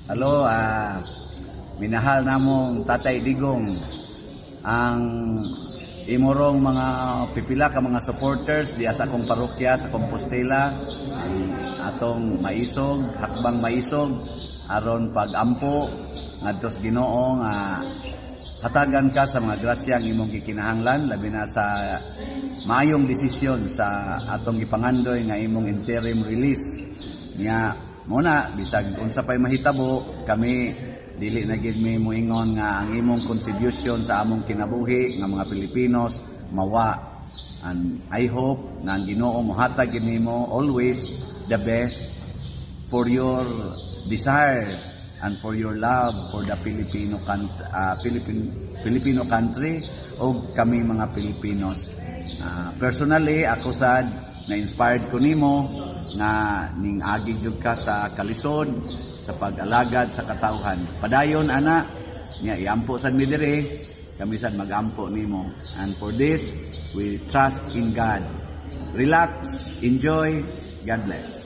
Hello, minahal namong Tatay Digong, ang imorong mga pipila ka mga supporters diya sa akong parokya sa Compostela, atong maisog, hakbang maisog aron pag-ampo ngadto sa Ginoo nga hatagan ka sa mga grasya ang imong gikinahanglan, labi na sa maayong desisyon sa atong gipangandoy nga imong interim release niya. Muna, bisag unsa pay mahitabo, kami dili na gid mi moingon nga ang imong contribution sa among kinabuhi nga mga Pilipinos mawa. And I hope nga ang Ginoo mohatag gid nimo always the best for your desire and for your love for the Filipino country o kami mga Pilipinos. Personally, ako sad na inspired ko nimo nga ning agi jud ka sa kalisod sa pag-alagad sa katawhan. Padayon ana nya iampo sad mi diri, kami sad magampo nimo. And for this, we trust in God. Relax, enjoy, God bless.